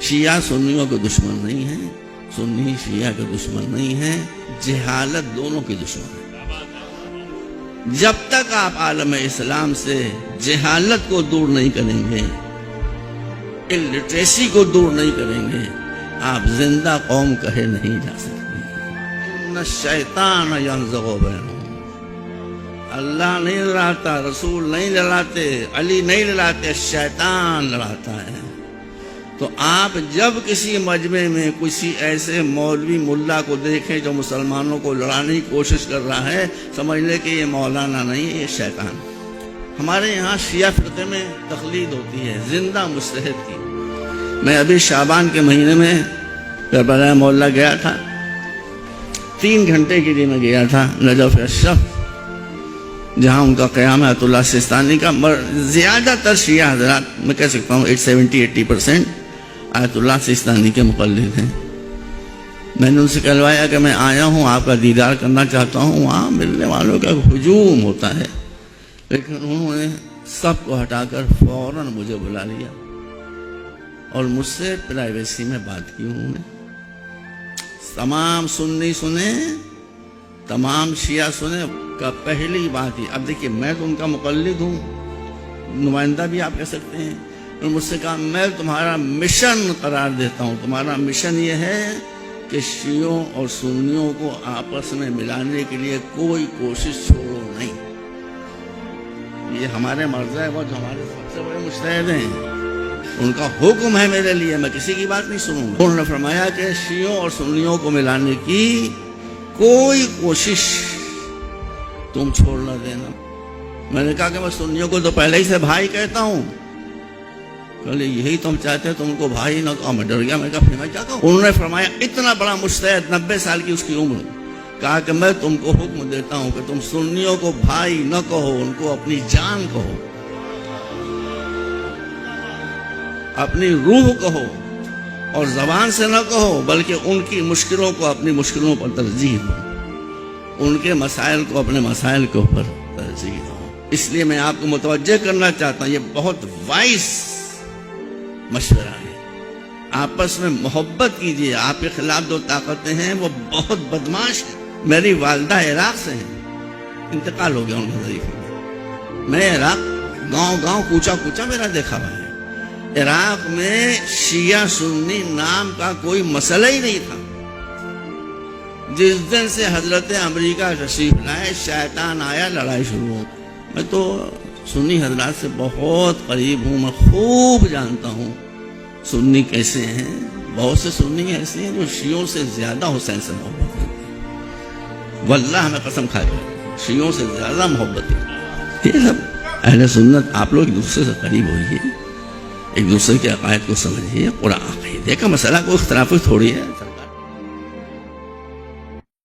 شیعہ سنیوں کے دشمن نہیں ہیں، سنی شیعہ کے دشمن نہیں ہیں، جہالت دونوں کے دشمن ہیں۔ جب تک آپ عالم اسلام سے جہالت کو دور نہیں کریں گے، الٹریسی کو دور نہیں کریں گے، آپ زندہ قوم کہے نہیں جا سکتے۔ ان الشیطان ینزغ بینہم، اللہ نہیں لڑاتا، رسول نہیں لڑاتے، علی نہیں لڑاتے، شیطان لڑاتا ہے۔ تو آپ جب کسی مجمع میں کسی ایسے مولوی ملا کو دیکھیں جو مسلمانوں کو لڑانے کی کوشش کر رہا ہے، سمجھ لیں کہ یہ مولانا نہیں ہے، یہ شیطان۔ ہمارے یہاں شیعہ فرقے میں تقلید ہوتی ہے زندہ مجتہد کی۔ میں ابھی شعبان کے مہینے میں کربلا مولا گیا تھا، 3 گھنٹے کے لیے میں گیا تھا نجف اشرف، جہاں ان کا قیام ہے آیت اللہ سستانی کا۔ زیادہ تر شیعہ حضرات، میں کہہ سکتا ہوں 70-80% آیت اللہ سستانی کے مقلد ہیں۔ میں نے ان سے کہلوایا کہ میں آیا ہوں، آپ کا دیدار کرنا چاہتا ہوں۔ وہاں ملنے والوں کا ہجوم ہوتا ہے، لیکن انہوں نے سب کو ہٹا کر فوراً مجھے بلا لیا اور مجھ سے پرائیویسی میں بات کی۔ انہوں نے تمام سنی سنے، تمام شیعہ سنے کا پہلی بات یہ، اب دیکھیے میں تو ان کا مقلد ہوں، نمائندہ بھی آپ کہہ سکتے ہیں، انہوں نے مجھ سے کہا میں تمہارا مشن قرار دیتا ہوں، تمہارا مشن یہ ہے کہ شیعوں اور سنیوں کو آپس میں ملانے کے لیے کوئی کوشش چھوڑو نہیں۔ یہ ہمارے مرضی ہے، وہ جو ہمارے سب سے بڑے مجتہد ہیں، ان کا حکم ہے میرے لیے، میں کسی کی بات نہیں سنوں گا۔ انہوں نے فرمایا کہ شیعوں اور سنیوں کو ملانے کی کوئی کوشش تم چھوڑ نہ دینا۔ میں نے کہا کہ میں سنیوں کو تو پہلے ہی سے بھائی کہتا ہوں، کہ یہی تم چاہتے ہیں، تم کو بھائی نہ کہو۔ میں ڈر گیا، میں کہا پھر میں کیا کہوں؟ انہوں نے فرمایا اتنا بڑا مجتہد، 90 سال کی اس کی عمر، کہا کہ میں تم کو حکم دیتا ہوں کہ تم سنیوں کو بھائی نہ کہو، ان کو اپنی جان کہو، اپنی روح کہو، اور زبان سے نہ کہو بلکہ ان کی مشکلوں کو اپنی مشکلوں پر ترجیح دو، ان کے مسائل کو اپنے مسائل کے اوپر ترجیح دو۔ اس لیے میں آپ کو متوجہ کرنا چاہتا ہوں، یہ بہت وائس مشورہ ہے، آپس میں محبت کیجیے۔ آپ کے خلاف جو طاقتیں ہیں وہ بہت بدماش ہیں۔ میری والدہ عراق سے ہیں، انتقال ہو گیا ان کا ضعیف میں۔ میں عراق گاؤں گاؤں کوچا کوچا میرا دیکھا ہوا ہے۔ عراق میں شیعہ سنی نام کا کوئی مسئلہ ہی نہیں تھا۔ جس دن سے حضرت امریکہ تشریف لائے، شیطان آیا، لڑائی شروع ہو۔ میں تو سنی حضرات سے بہت قریب ہوں، میں خوب جانتا ہوں سنی کیسے ہیں۔ بہت سے سنی ایسے ہیں جو شیعوں سے زیادہ حسین سے محبت کرتے ہیں، واللہ میں قسم کھا کے شیعوں سے زیادہ محبت کرتے ہیں۔ یہ سب اہل سنت، آپ لوگ ایک دوسرے سے قریب ہوئیے، ایک دوسرے کے عقائد کو سمجھیے۔ قرآن عقیدے کا مسئلہ کوئی اختلافی تھوڑی ہے۔